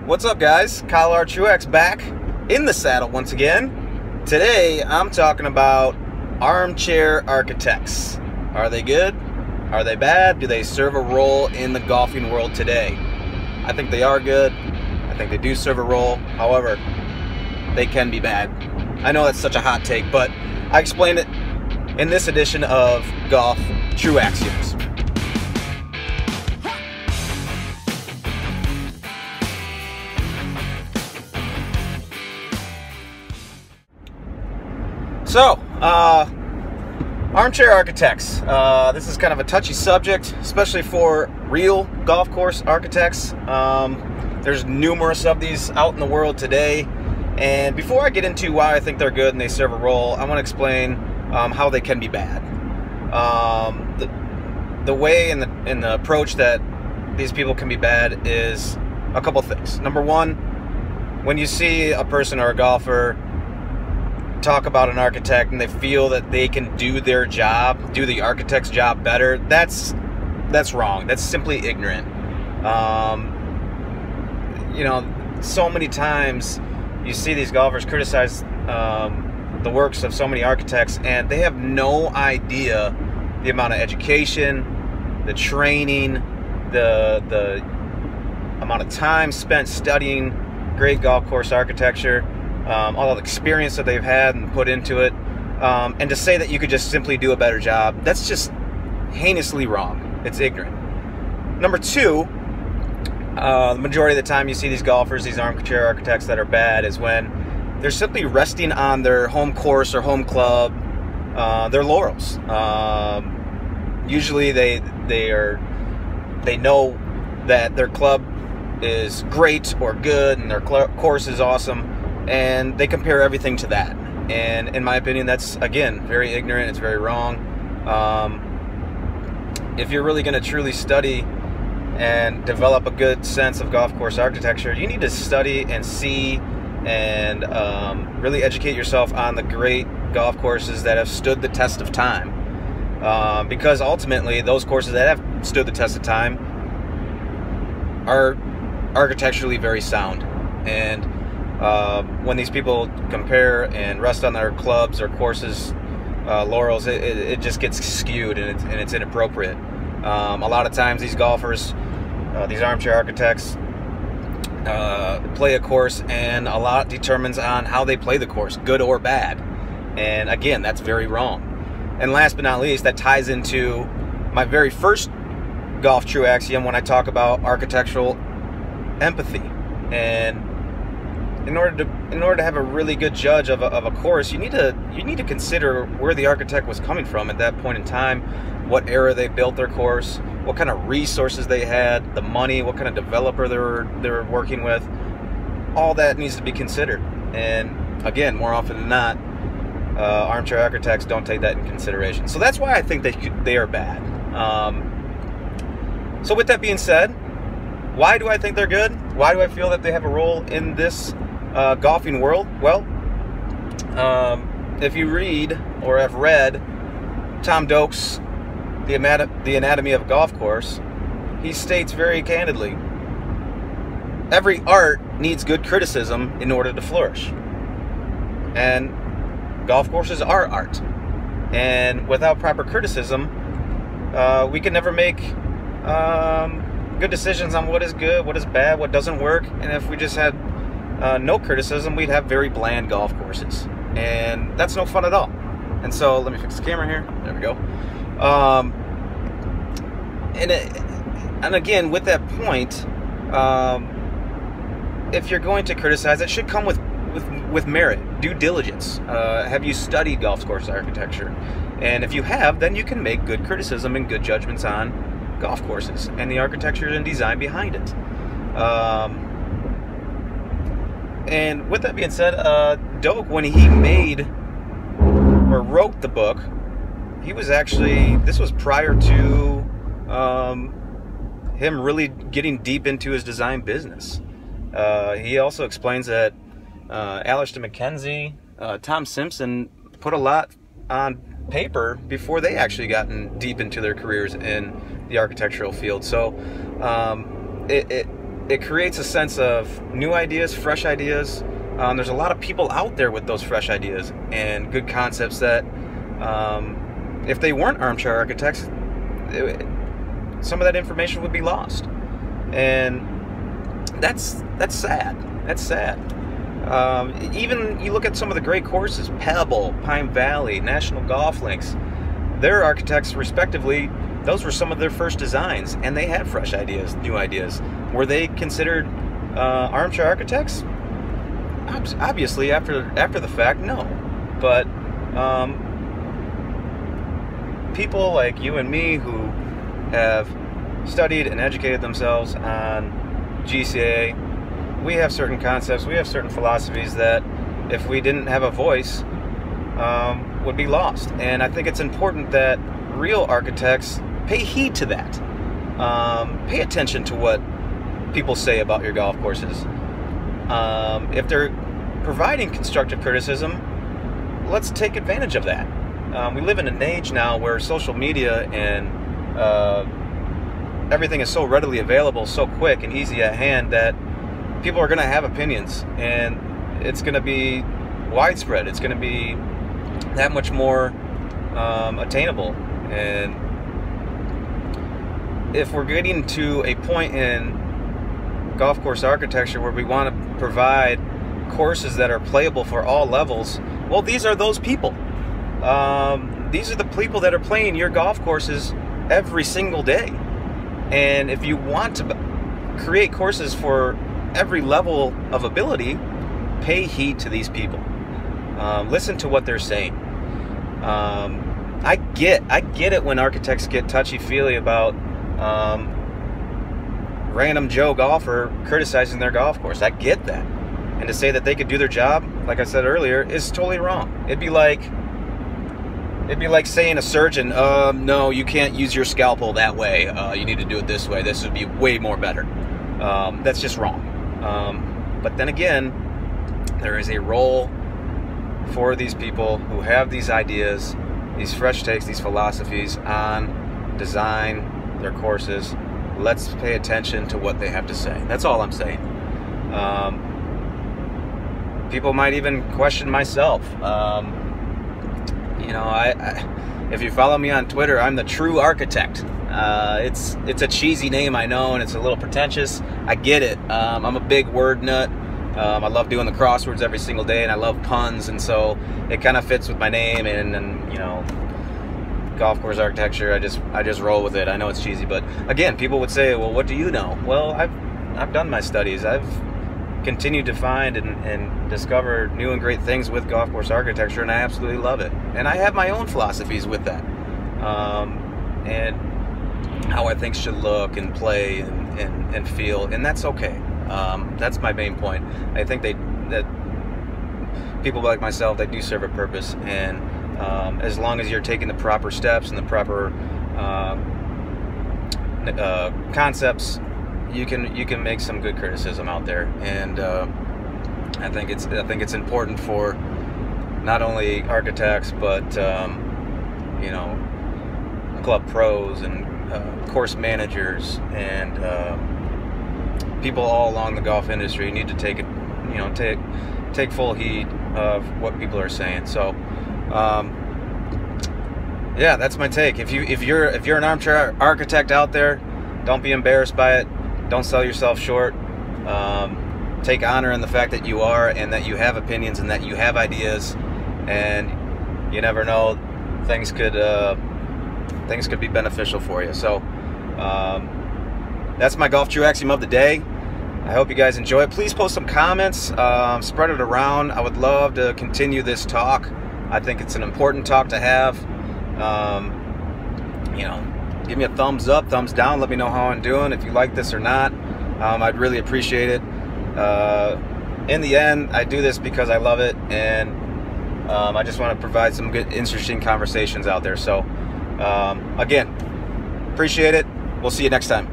What's up, guys? Kyle R. Truax back in the saddle once again. Today I'm talking about Armchair Architects. Are they good? Are they bad? Do they serve a role in the golfing world today? I think they are good. I think they do serve a role. However, they can be bad. I know that's such a hot take, but I explain it in this edition of Golf TruAxioms. So, Armchair Architects. This is kind of a touchy subject, especially for real golf course architects. There's numerous of these out in the world today. And before I get into why I think they're good and they serve a role, I want to explain how they can be bad. The way and the approach that these people can be bad is a couple things. Number one, when you see a person or a golfer talk about an architect and they feel that they can do their job, do the architect's job better, that's wrong. That's simply ignorant. You know, so many times you see these golfers criticize the works of so many architects, and they have no idea the amount of education, the training, the amount of time spent studying great golf course architecture, all the experience that they've had and put into it, and to say that you could just simply do a better job, that's just heinously wrong. It's ignorant. Number two, the majority of the time you see these golfers, these armchair architects that are bad, is when they're simply resting on their home course or home club, their laurels. Usually they know that their club is great or good and their course is awesome, and they compare everything to that. And in my opinion, that's, again, very ignorant. It's very wrong. If you're really going to truly study and develop a good sense of golf course architecture, you need to study and see and really educate yourself on the great golf courses that have stood the test of time. Because ultimately, those courses that have stood the test of time are architecturally very sound. And when these people compare and rest on their clubs or courses, laurels, it just gets skewed and it's inappropriate. A lot of times these golfers, these armchair architects, play a course, and a lot determines on how they play the course, good or bad. And again, that's very wrong. And last but not least, that ties into my very first golf true axiom when I talk about architectural empathy. And in order to have a really good judge of a course, you need to consider where the architect was coming from at that point in time, what era they built their course, what kind of resources they had, the money, what kind of developer they were working with. All that needs to be considered. And again, more often than not, armchair architects don't take that in consideration. So that's why I think they are bad. So with that being said, why do I think they're good? Why do I feel that they have a role in this golfing world? Well, if you read or have read Tom Doak's The Anatomy of a Golf Course, he states very candidly, every art needs good criticism in order to flourish. And golf courses are art. And without proper criticism, we can never make good decisions on what is good, what is bad, what doesn't work. And if we just had no criticism, we'd have very bland golf courses, and that's no fun at all. And so let me fix the camera here. There we go. And again, with that point, if you're going to criticize, it should come with merit, due diligence. Have you studied golf course architecture? And if you have, then you can make good criticism and good judgments on golf courses and the architecture and design behind it. And with that being said, Doak, when he made or wrote the book, he was actually, this was prior to him really getting deep into his design business. He also explains that Alister McKenzie, Tom Simpson put a lot on paper before they actually gotten deep into their careers in the architectural field. So it creates a sense of new ideas, fresh ideas. There's a lot of people out there with those fresh ideas and good concepts that if they weren't armchair architects, some of that information would be lost. And that's sad. That's sad. Even you look at some of the great courses, Pebble, Pine Valley, National Golf Links, their architects respectively, those were some of their first designs, and they had fresh ideas, new ideas. Were they considered armchair architects? Obviously, after the fact, no. But people like you and me who have studied and educated themselves on GCA, we have certain concepts, we have certain philosophies that if we didn't have a voice, would be lost. And I think it's important that real architects pay heed to that. Pay attention to what people say about your golf courses. If they're providing constructive criticism, let's take advantage of that. We live in an age now where social media and everything is so readily available, so quick and easy at hand, that people are going to have opinions, and it's going to be widespread. It's going to be that much more attainable. And if we're getting to a point in golf course architecture where we want to provide courses that are playable for all levels, well, these are those people. These are the people that are playing your golf courses every single day. And if you want to create courses for every level of ability, pay heed to these people. Listen to what they're saying. I get it when architects get touchy-feely about random Joe golfer criticizing their golf course. I get that. And to say that they could do their job, like I said earlier, is totally wrong. It'd be like saying a surgeon, no, you can't use your scalpel that way. You need to do it this way. This would be way more better. That's just wrong. But then again, there is a role for these people who have these ideas, these fresh takes, these philosophies on design, their courses. Let's pay attention to what they have to say. That's all I'm saying. People might even question myself. You know, if you follow me on Twitter, I'm the TruAxioms. It's a cheesy name, I know, and it's a little pretentious. I get it. I'm a big word nut. I love doing the crosswords every single day, and I love puns, and so it kind of fits with my name. And you know, golf course architecture, I just roll with it. I know it's cheesy, but again, people would say, well, what do you know? Well, I've done my studies. I've continued to find and discover new and great things with golf course architecture, and I absolutely love it. And I have my own philosophies with that, and how I think should look and play and feel, and that's okay. That's my main point. I think that people like myself, they do serve a purpose, and as long as you're taking the proper steps and the proper concepts, you can make some good criticism out there. And I think it's important for not only architects, but you know, club pros and course managers and people all along the golf industry need to take full heed of what people are saying. So yeah, that's my take. If you're an armchair architect out there, don't be embarrassed by it. Don't sell yourself short. Take honor in the fact that you are, and that you have opinions, and that you have ideas, and you never know, things could be beneficial for you. So that's my golf TruAxiom of the day. I hope you guys enjoy it. Please post some comments, spread it around. I would love to continue this talk. I think it's an important talk to have. You know, give me a thumbs up, thumbs down. Let me know how I'm doing, if you like this or not. I'd really appreciate it. In the end, I do this because I love it, and I just want to provide some good, interesting conversations out there. So, again, appreciate it. We'll see you next time.